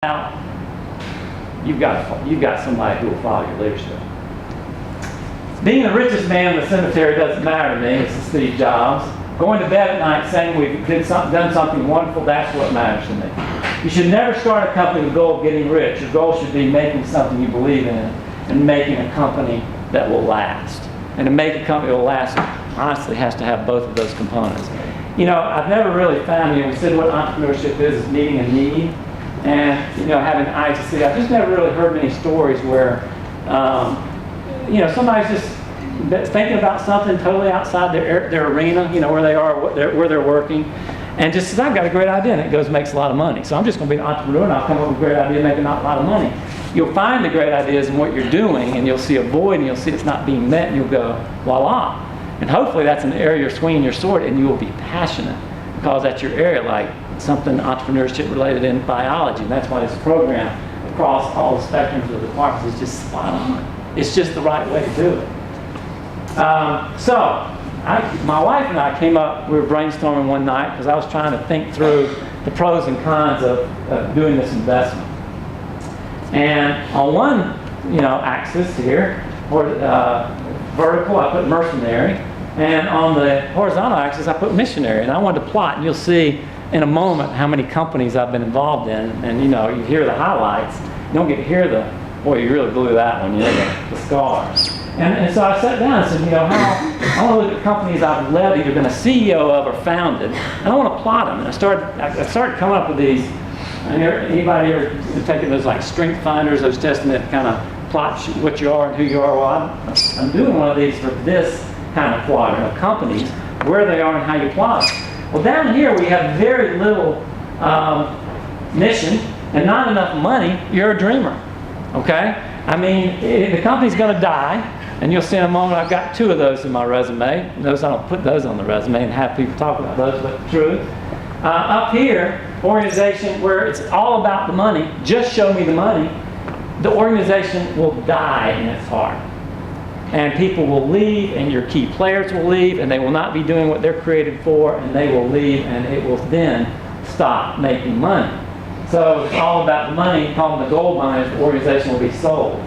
out, you've got somebody who will follow your leadership. Being the richest man in the cemetery doesn't matter to me. It's Steve Jobs. Going to bed at night saying we've done something wonderful, that's what matters to me. You should never start a company with the goal of getting rich. Your goal should be making something you believe in and making a company that will last. And to make a company that will last, honestly, has to have both of those components. You know, I've never really found, we said what entrepreneurship is meeting a need. And, having eyes to see. I've just never really heard many stories where, somebody's just thinking about something totally outside their arena, where they are, where they're working, and just says, I've got a great idea, and it goes and makes a lot of money. So I'm just going to be an entrepreneur, and I'll come up with a great idea making a lot of money. You'll find the great ideas in what you're doing, and you'll see a void, and you'll see it's not being met, and you'll go, voila. And hopefully that's an area you're swinging your sword, and you will be passionate, because that's your area, like something entrepreneurship related in biology. And that's why this program across all the spectrums of the departments is just spot on. It's just the right way to do it. My wife and I came up, we were brainstorming one night because I was trying to think through the pros and cons of doing this investment. And on one, axis here, or vertical, I put mercenary. And on the horizontal axis, I put missionary. And I wanted to plot, and you'll see in a moment how many companies I've been involved in. And you hear the highlights. You don't get to hear boy, you really blew that one, the scars. And so I sat down and said, I want to look at companies I've led, either been a CEO of or founded, and I want to plot them. And I started coming up with these. Anybody ever taking those like strength finders, those testing that kind of plot what you are and who you are? Well, I'm doing one of these for this kind of quadrant of companies, where they are and how you plot them. Well, down here we have very little mission and not enough money. You're a dreamer, okay? The company's going to die, and you'll see in a moment I've got 2 of those in my resume. Notice I don't put those on the resume and have people talk about those, but true. Up here, organization where it's all about the money, just show me the money, the organization will die in its heart. And people will leave, and your key players will leave, and they will not be doing what they're created for, and they will leave, and it will then stop making money. So it's all about the money. Call them the gold miners. The organization will be sold.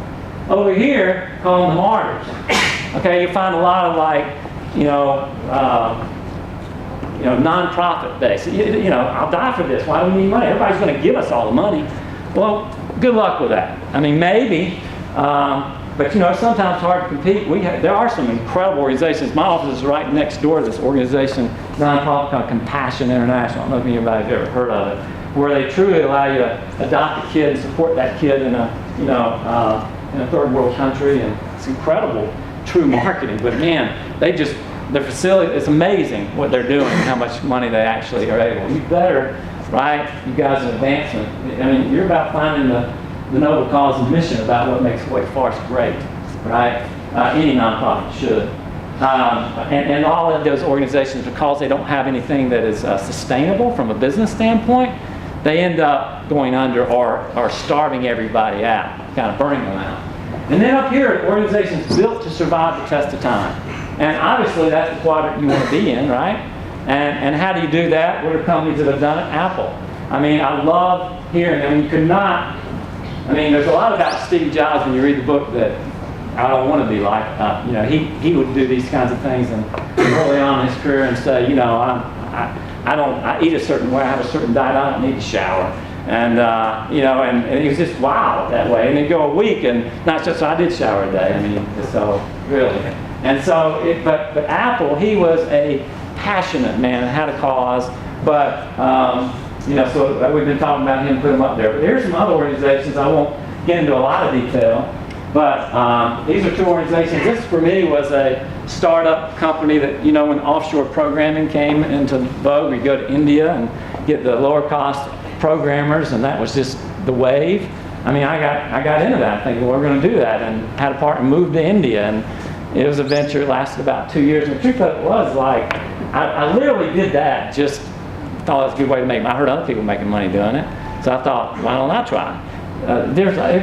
Over here, call them the martyrs. Okay, you find a lot of non-profit based. I'll die for this. Why do we need money? Everybody's going to give us all the money. Well, good luck with that. Maybe. But it's sometimes hard to compete. There are some incredible organizations. My office is right next door to this organization, nonprofit called Compassion International. I don't know if anybody's ever heard of it, where they truly allow you to adopt a kid and support that kid in a third world country, and it's incredible, true marketing. But man, their facility, it's amazing what they're doing, how much money they actually are able. You better, right? You guys in advancement. You're about finding the noble cause and mission about what makes Wake Forest great, right? Any nonprofit should. And all of those organizations, because they don't have anything that is sustainable from a business standpoint, they end up going under or starving everybody out, kind of burning them out. And then up here, organizations built to survive the test of time. And obviously that's the quadrant you want to be in, right? And how do you do that? What are companies that have done it? Apple. I love hearing, you could not, there's a lot about Steve Jobs when you read the book that I don't want to be like. He would do these kinds of things and early on in his career and say, I eat a certain way, I have a certain diet, I don't need to shower. And and he was just wow that way. And then go a week, and not just, so I did shower a day. So really. And so, but Apple, he was a passionate man and had a cause. But so we've been talking about him, put him up there. But here's some other organizations. I won't get into a lot of detail, but these are 2 organizations. This for me was a startup company that, when offshore programming came into vogue, we'd go to India and get the lower cost programmers, and that was just the wave. I got into that thinking, well, we're going to do that, and had a partner move to India, and it was a venture that lasted about 2 years. And the truth of it was, I literally did that, just thought it was a good way to make money. I heard other people making money doing it, so I thought, why don't I try?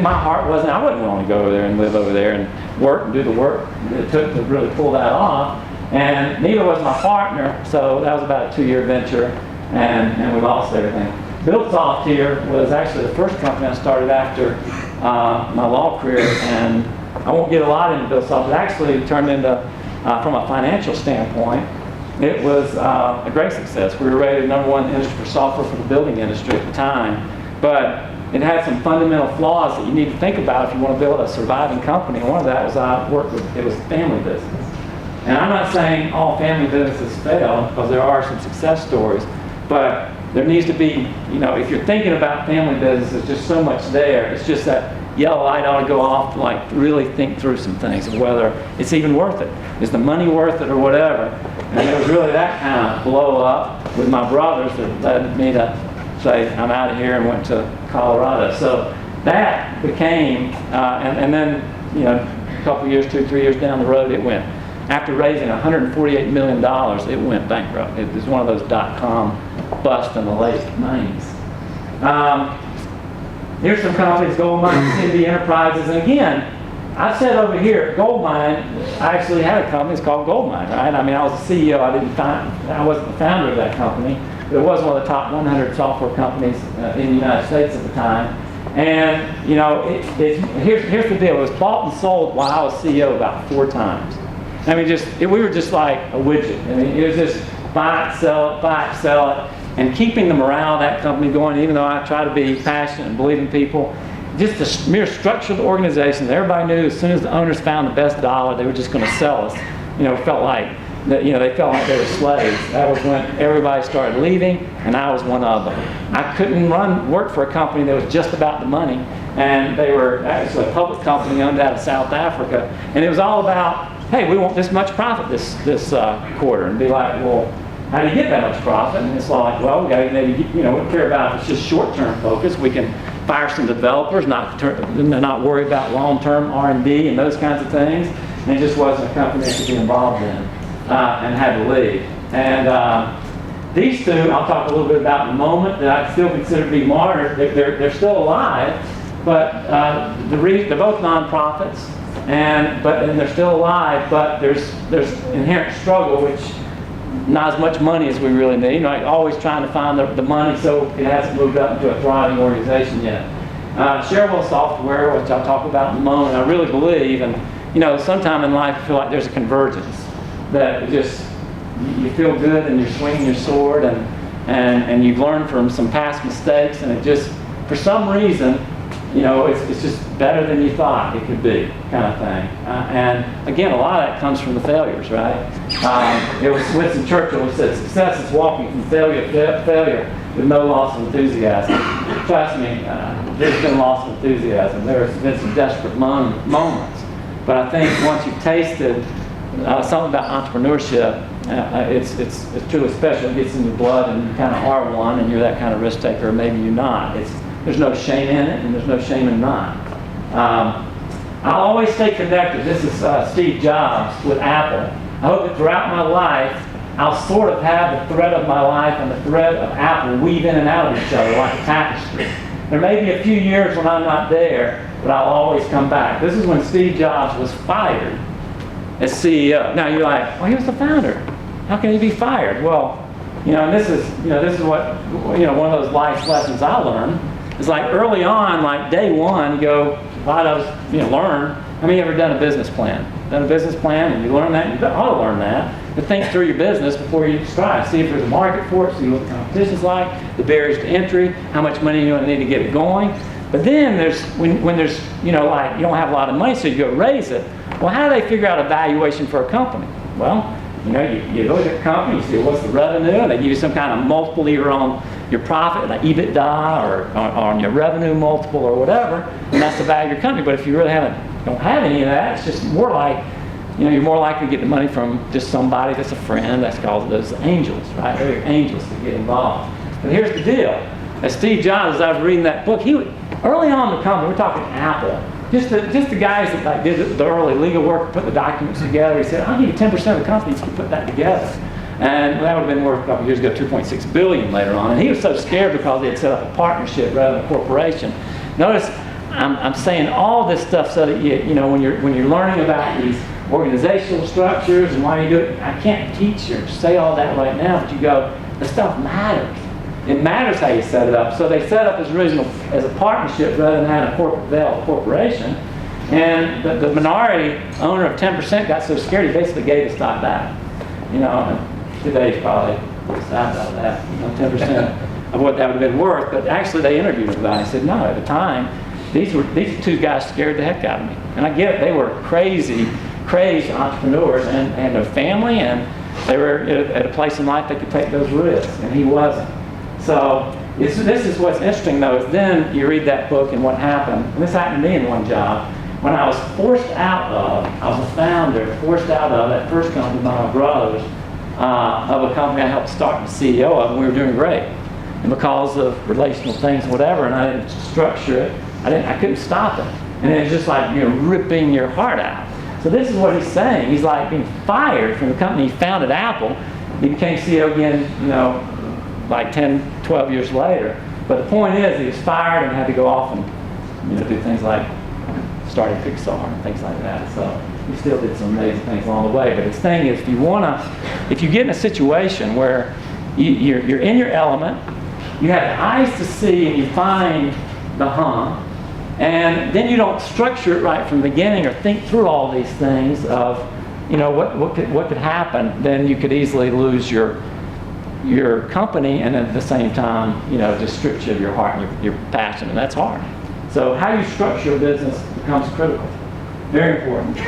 My heart wasn't, I wasn't willing to go over there and live over there and work and do the work it took to really pull that off. And neither was my partner, so that was about a 2-year venture, and we lost everything. BuildSoft here was actually the first company I started after my law career, and I won't get a lot into BuildSoft. It actually turned into, from a financial standpoint, it was a great success. We were rated #1 in the industry for software for the building industry at the time, but it had some fundamental flaws that you need to think about if you want to build a surviving company. And one of that was it was a family business. And I'm not saying all family businesses fail, because there are some success stories, but there needs to be, if you're thinking about family business, there's just so much there. It's just that yellow light ought to go off to really think through some things of whether it's even worth it. Is the money worth it or whatever? And it was really that kind of blow up with my brothers that led me to say, I'm out of here, and went to Colorado. So that became, and then, a couple years, 2-3 years down the road, it went. After raising $148 million, it went bankrupt. It was one of those dot-com busts in the late 90s. Here's some companies: Goldmine, Cindy Enterprises, and again, I said over here, Goldmine, I actually had a company, it's called Goldmine, right? I mean, I was the CEO, I wasn't the founder of that company, but it was one of the top 100 software companies in the United States at the time. And, here's the deal: it was bought and sold while I was CEO about 4 times. I mean, we were just like a widget. I mean, it was just buy it, sell it, buy it, sell it, and keeping the morale of that company going, even though I try to be passionate and believe in people. Just the mere structure of the organization, everybody knew as soon as the owners found the best dollar, they were just going to sell us. Felt like that, they felt like they were slaves. That was when everybody started leaving, and I was one of them. I couldn't work for a company that was just about the money, and they were actually a public company owned out of South Africa, and it was all about, hey, we want this much profit this quarter, and be like, well, how do you get that much profit? And it's like, well, we got to maybe, we care about if it's just short-term focus. We can fire some developers, not worry about long-term R&D and those kinds of things. And it just wasn't a company that could be involved in and had to leave. And these two, I'll talk a little bit about in a moment, that I still consider to be martyrs. They're still alive, but they're both nonprofits, and they're still alive. But there's inherent struggle, which not as much money as we really need. Always trying to find the money, so it hasn't moved up into a thriving organization yet. Shareable Software, which I'll talk about in a moment, I really believe, and sometime in life I feel like there's a convergence, that you feel good and you're swinging your sword, and you've learned from some past mistakes, and it just, for some reason, it's just better than you thought it could be, kind of thing. And again, a lot of that comes from the failures, right? It was Winston Churchill who said, success is walking from failure to failure with no loss of enthusiasm. Trust me, there's been loss of enthusiasm. There's been some desperate moments. But I think once you've tasted something about entrepreneurship, it's truly special. It gets in your blood, and you kind of are one, and you're that kind of risk taker, or maybe you're not. There's no shame in it, and there's no shame in not. I'll always stay connected. This is Steve Jobs with Apple. I hope that throughout my life, I'll sort of have the thread of my life and the thread of Apple weave in and out of each other like a tapestry. There may be a few years when I'm not there, but I'll always come back. This is when Steve Jobs was fired as CEO. Now you're like, well, he was the founder. How can he be fired? Well, and this is what, one of those life lessons I learned. It's like early on, like day one, you go, a lot of us, learn. How many of you ever done a business plan? Done a business plan, and you learn that, and you ought to learn that. But think through your business before you try. See if there's a market for it, see what the competition's like, the barriers to entry, how much money you're going to need to get it going. But then there's, when there's, like you don't have a lot of money, so you go raise it. Well, how do they figure out a valuation for a company? Well, you look at the company, you see what's the revenue, and they give you some kind of multiple either on your profit, like EBITDA, or on your revenue multiple or whatever, and that's the value of your company. But if you really don't have any of that, it's just more like, you're more likely to get the money from just somebody that's a friend. That's called those angels, right? They're angels that get involved. But here's the deal. As Steve Jobs, as I was reading that book, early on in the company, we're talking Apple, just the guys that did the early legal work, put the documents together. He said, I'll give you 10% of the company if you put that together. And that would have been worth a couple years ago, $2.6 billion later on. And he was so scared because he had set up a partnership rather than a corporation. Notice I'm saying all this stuff so that when you're learning about these organizational structures and why you do it, I can't teach or say all that right now, but you go, the stuff matters. it matters how you set it up. So they set up as a partnership rather than having a corporate veil corporation. And the minority owner of 10% got so scared he basically gave his stock back. You know, and today he's probably sad about that, 10% of what that would have been worth. But actually they interviewed him about it. He said, no, at the time, these two guys scared the heck out of me. And I get it, they were crazy entrepreneurs and a family, and they were at a place in life they could take those risks, and he wasn't. So this is what's interesting, though, is then you read that book and what happened. And this happened to me in one job. When I was I was a founder, forced out of that first company by my brothers, of a company I helped start and CEO of, and we were doing great. And because of relational things, whatever, and I didn't structure it, I couldn't stop it. And it was just like, ripping your heart out. So this is what he's saying. He's like being fired from the company he founded, Apple. He became CEO again, like 10, 12 years later. But the point is, he was fired and had to go off and do things like starting Pixar and things like that. So he still did some amazing things along the way. But his thing is, if you get in a situation where you're in your element, you have the eyes to see and you find the hum, and then you don't structure it right from the beginning or think through all these things of, what could happen, then you could easily lose your company, and at the same time, just strips you of your heart and your passion, and that's hard. So how you structure a business becomes critical, very important.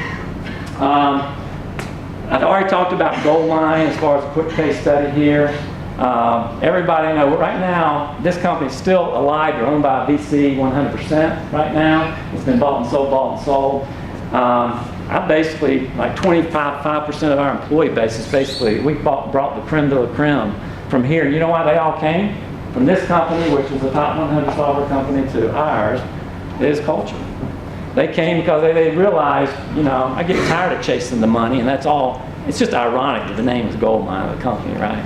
I've already talked about Goldline as far as a quick case study here. Everybody know right now this company is still alive. They're owned by a VC 100% right now. It's been bought and sold. I basically, like 25% of our employee base is basically, we brought the creme de la creme from here. You know why they all came? From this company, which was a top 100 software company, to ours, is culture. They came because they realized, I get tired of chasing the money, and that's all. It's just ironic that the name is Goldmine of the company, right?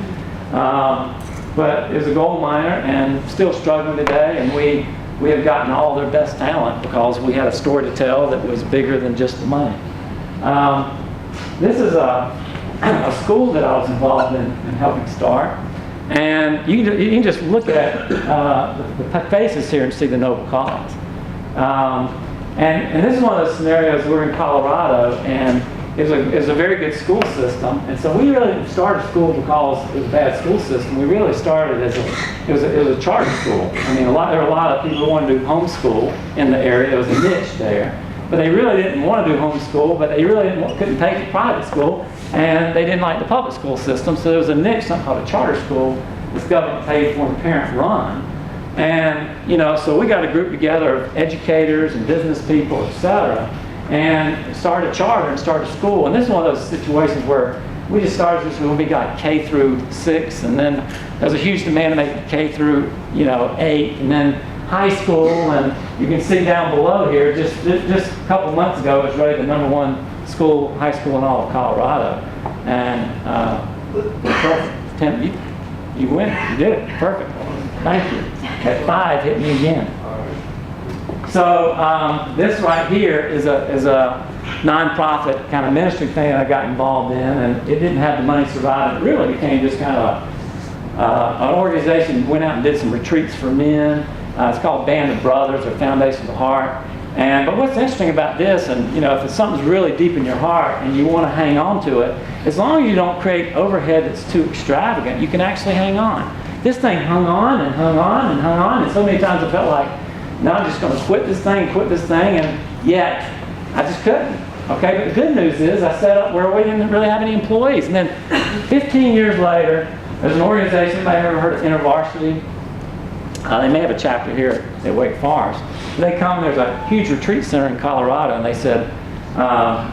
But it was a gold miner and still struggling today, and we have gotten all their best talent because we had a story to tell that was bigger than just the money. This is a school that I was involved in helping start, and you can just look at the faces here and see the noble cause. And this is one of those scenarios. We're in Colorado, and it was a very good school system, and so we really didn't start a school because it was a bad school system. We really started as it was a charter school. I mean, there were a lot of people who wanted to do homeschool in the area. There was a niche there, but they really didn't want to do homeschool. But they really couldn't pay for private school, and they didn't like the public school system. So there was a niche, something called a charter school. This government paid for, the parent run, and so we got a group together of educators and business people, etc. and started a charter and started a school. And this is one of those situations where we just started this when we got K through 6, and then there was a huge demand to make K through 8, and then high school. And you can see down below here, just a couple months ago, it was rated the #1 high school in all of Colorado. And perfect. Tim, you win. You did it. Perfect. Thank you. At 5, hit me again. So this right here is a nonprofit kind of ministry thing that I got involved in, and it didn't have the money to survive. It really became just kind of an organization. Went out and did some retreats for men. It's called Band of Brothers, or Foundation of the Heart. But what's interesting about this, and if something's really deep in your heart and you want to hang on to it, as long as you don't create overhead that's too extravagant, you can actually hang on. This thing hung on and hung on and hung on, and so many times I felt like, no, I'm just going to quit this thing, and yet I just couldn't. Okay, but the good news is I set up where we didn't really have any employees. And then 15 years later, there's an organization, anybody ever heard of InterVarsity? They may have a chapter here at Wake Forest. They come, there's a huge retreat center in Colorado, and they said,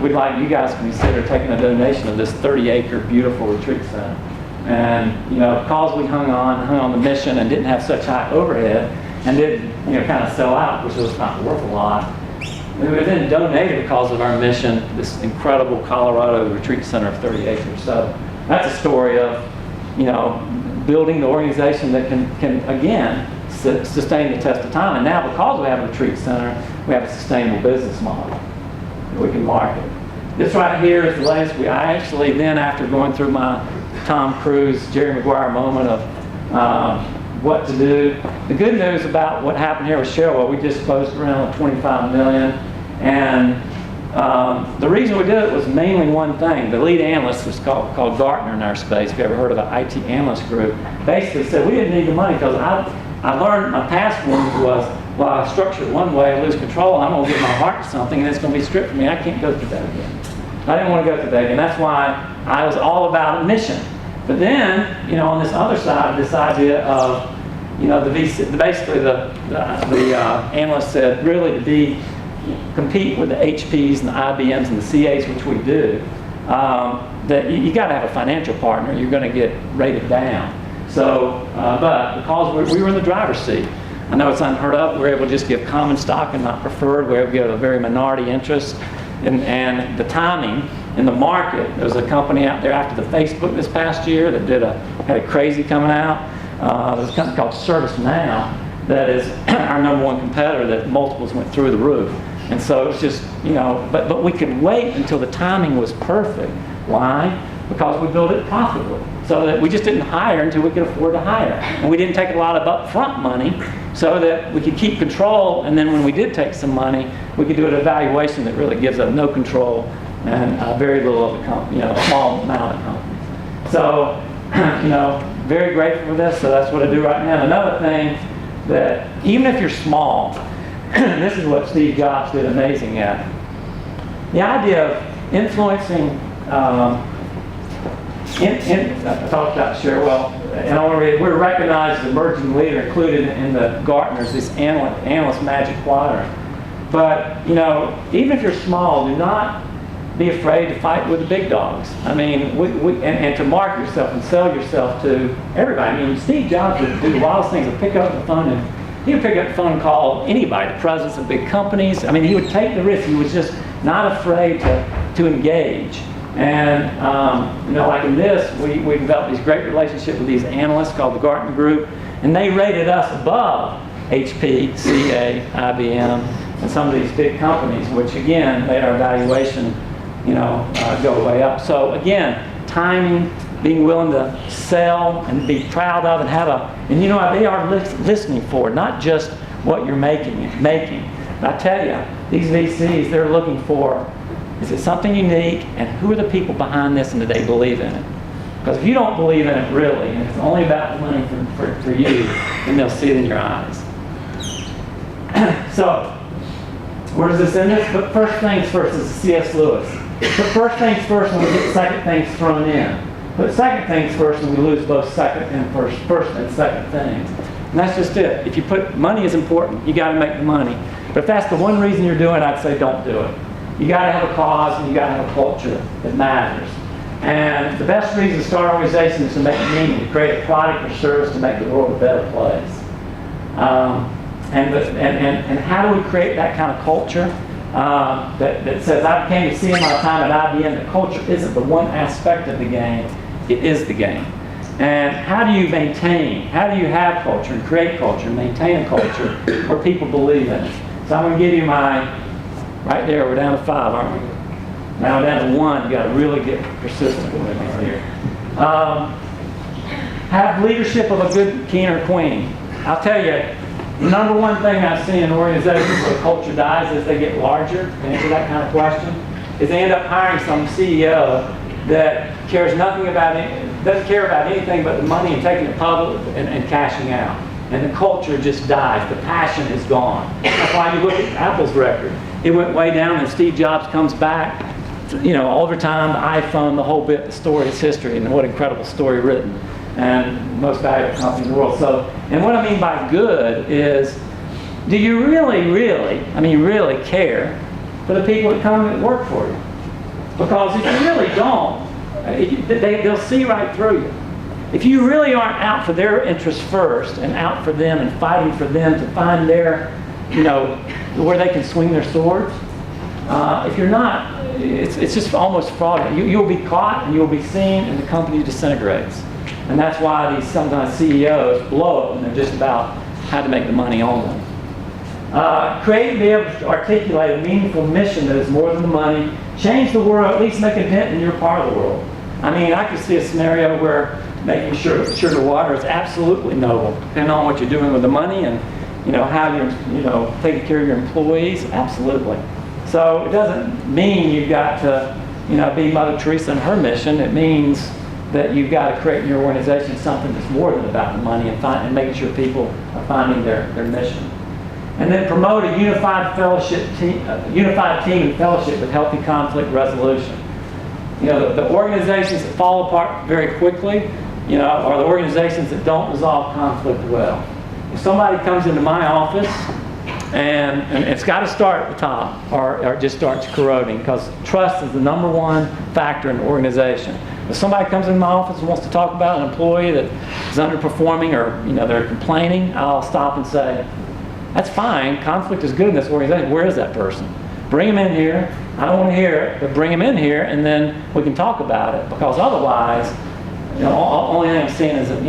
we'd like you guys to consider taking a donation of this 30-acre beautiful retreat center. And because we hung on the mission and didn't have such high overhead, and didn't kind of sell out, which was not worth a lot, we were then donated because of our mission, this incredible Colorado retreat center of 30 acres. So that's a story of building the organization that can again sustain the test of time. And now, because we have a retreat center, we have a sustainable business model that we can market. This right here is the latest. I actually then, after going through my Tom Cruise, Jerry Maguire moment of what to do. The good news about what happened here with Cheryl, well, we just closed around $25 million, and the reason we did it was mainly one thing. The lead analyst was called Gartner in our space. If you ever heard of the IT analyst group, basically said we didn't need the money because I learned my past one was, well, I structure it one way, I lose control, I'm going to give my heart to something, and it's going to be stripped from me. I can't go through that again. I didn't want to go through that again. That's why I was all about a mission. But then, you know, on this other side, this idea of, you know, basically the analyst said, really to compete with the HPs and the IBMs and the CAs, which we do, that you got to have a financial partner. You're going to get rated down. So, but because we were in the driver's seat, I know it's unheard of. We're able to just give common stock and not preferred. We're able to give a very minority interest. And the timing in the market, there was a company out there after the Facebook this past year that had a crazy coming out. There's a company called ServiceNow that is our #1 competitor that multiples went through the roof. And so it's just, you know, but we could wait until the timing was perfect. Why? Because we built it profitably. So that we just didn't hire until we could afford to hire. And we didn't take a lot of upfront money so that we could keep control, and then when we did take some money, we could do an evaluation that really gives us no control and very little of the company, you know, a small amount of company. So, you know, very grateful for this, so that's what I do right now. Another thing that, even if you're small, this is what Steve Jobs did amazing at. The idea of influencing, I talked about Sherwell, and I want to read, we're recognized as emerging leader included in the Gartner's, this analyst magic quadrant. But, you know, even if you're small, do not be afraid to fight with the big dogs. I mean, and to market yourself and sell yourself to everybody. I mean, Steve Jobs would do the wildest things, would pick up the phone and he would pick up the phone and call anybody, the presidents of big companies. I mean, he would take the risk. He was just not afraid to engage. And, you know, like in this, we developed these great relationships with these analysts called the Gartner Group, and they rated us above HP, CA, IBM, and some of these big companies, which again made our valuation, you know, go way up. So again, timing, being willing to sell and be proud of and have and you know, they are listening for not just what you're making. But I tell you, these VCs, they're looking for, is it something unique, and who are the people behind this, and do they believe in it? Because if you don't believe in it really, and it's only about the money for you, then they'll see it in your eyes. So, where does this end this? But first things first is C.S. Lewis. Put first things first when we get second things thrown in. Put second things first when we lose both second and first and second things. And that's just it. If you put money is important, you got to make the money. But if that's the one reason you're doing it, I'd say don't do it. You got to have a cause, and you got to have a culture that matters. And the best reason to start an organization is to make meaning, to create a product or service to make the world a better place. And how do we create that kind of culture that says, I came to see in my time at IBM that culture isn't the one aspect of the game, it is the game. And how do you maintain, how do you have culture and create culture and maintain a culture where people believe in it? So I'm going to give you my, right there, we're down to 5, aren't we? Now we're down to 1, you got to really get persistent with me here. Have leadership of a good king or queen. I'll tell you, the number one thing I've seen in organizations where culture dies as they get larger, to answer that kind of question, is they end up hiring some CEO that cares nothing about it, doesn't care about anything but the money and taking it public and cashing out. And the culture just dies. The passion is gone. That's why you look at Apple's record. It went way down, and Steve Jobs comes back, you know, over time, the iPhone, the whole bit, the story, its history, and what incredible story written. And most valuable company in the world. So, and what I mean by good is, do you really care for the people that come and work for you? Because if you really don't, they'll see right through you. If you really aren't out for their interests first and out for them and fighting for them to find their, you know, where they can swing their swords, if you're not, it's just almost fraud. You'll be caught and you'll be seen, and the company disintegrates. And that's why these sometimes CEOs blow it when they're just about how to make the money only. Create and be able to articulate a meaningful mission that is more than the money. Change the world, at least make a dent in your part of the world. I mean, I could see a scenario where making sure the water is absolutely noble, depending on what you're doing with the money and how you're taking care of your employees. Absolutely. So it doesn't mean you've got to be Mother Teresa and her mission. It means that you've got to create in your organization something that's more than about the money and making sure people are finding their mission. And then promote a unified team and fellowship with healthy conflict resolution. The organizations that fall apart very quickly, are the organizations that don't resolve conflict well. If somebody comes into my office and it's got to start at the top or it just starts corroding, because trust is the number one factor in an organization. If somebody comes into my office and wants to talk about an employee that is underperforming or they're complaining, I'll stop and say, that's fine, conflict is good in this organization. Where is that person? Bring him in here. I don't want to hear it, but bring him in here and then we can talk about it, because otherwise, only thing I'm seeing is that,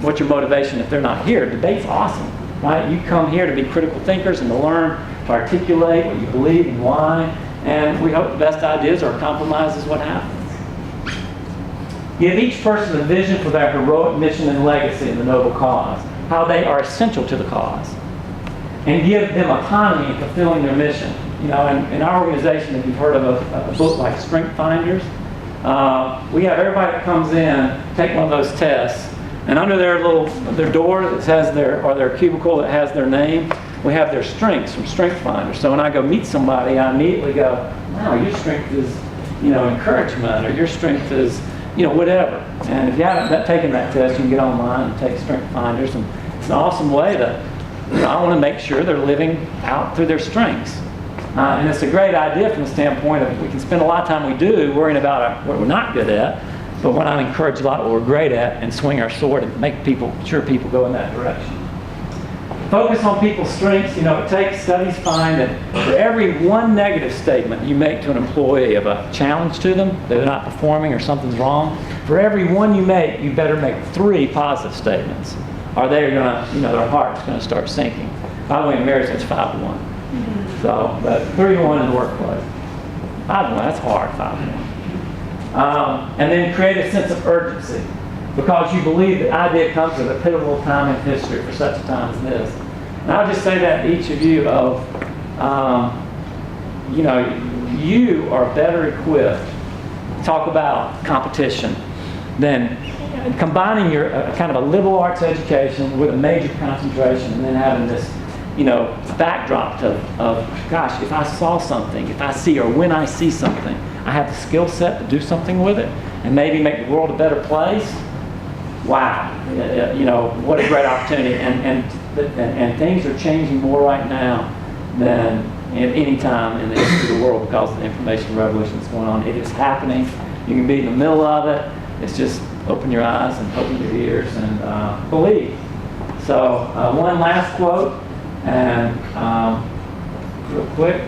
what's your motivation if they're not here? Debate's awesome, right? You come here to be critical thinkers and to learn to articulate what you believe and why, and we hope the best ideas or compromise is what happens. Give each person a vision for their heroic mission and legacy in the noble cause, how they are essential to the cause, and give them autonomy in fulfilling their mission. In our organization, if you've heard of a book like Strength Finders, we have everybody that comes in take one of those tests, and under their door that has their cubicle that has their name, we have their strengths from Strength Finders. So when I go meet somebody, I immediately go, wow, your strength is encouragement, or your strength is whatever. And if you haven't taken that test, you can get online and take Strength Finders, and it's an awesome way to I want to make sure they're living out through their strengths. And it's a great idea from the standpoint of we can spend a lot of time worrying about what we're not good at, but why not encourage a lot of what we're great at and swing our sword and make sure people go in that direction. Focus on people's strengths. Studies find that for every one negative statement you make to an employee of a challenge to them, that they're not performing or something's wrong, for every one you make, you better make 3 positive statements, or they're going to, their heart's going to start sinking. By the way, in marriage, that's 5 to 1. So, but 3 to 1 in the workplace. 5 to 1, that's hard, 5 to 1. And then create a sense of urgency, because you believe the idea comes at a pivotal time in history for such a time as this. And I'll just say that to each of you you are better equipped to talk about competition than combining your kind of a liberal arts education with a major concentration and then having this backdrop of gosh, if I saw something, if I see or when I see something, I have the skill set to do something with it and maybe make the world a better place. Wow, what a great opportunity, and things are changing more right now than at any time in the history of the world because of the information revolution that's going on. It is happening. You can be in the middle of it. It's just open your eyes and open your ears and believe. So one last quote, and real quick.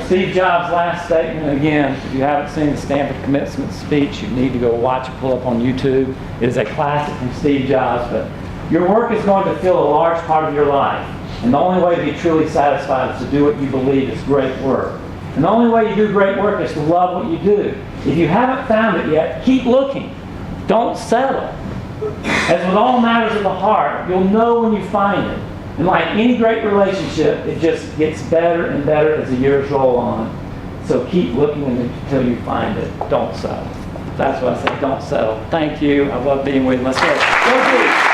Steve Jobs' last statement. Again, if you haven't seen the Stanford Commencement speech, you need to go watch it, pull up on YouTube. It is a classic from Steve Jobs. But your work is going to fill a large part of your life. And the only way to be truly satisfied is to do what you believe is great work. And the only way you do great work is to love what you do. If you haven't found it yet, keep looking. Don't settle. As with all matters of the heart, you'll know when you find it. And like any great relationship, it just gets better and better as the years roll on. So keep looking until you find it. Don't settle. That's what I say. Don't settle. Thank you. I love being with you. Let's go. Go,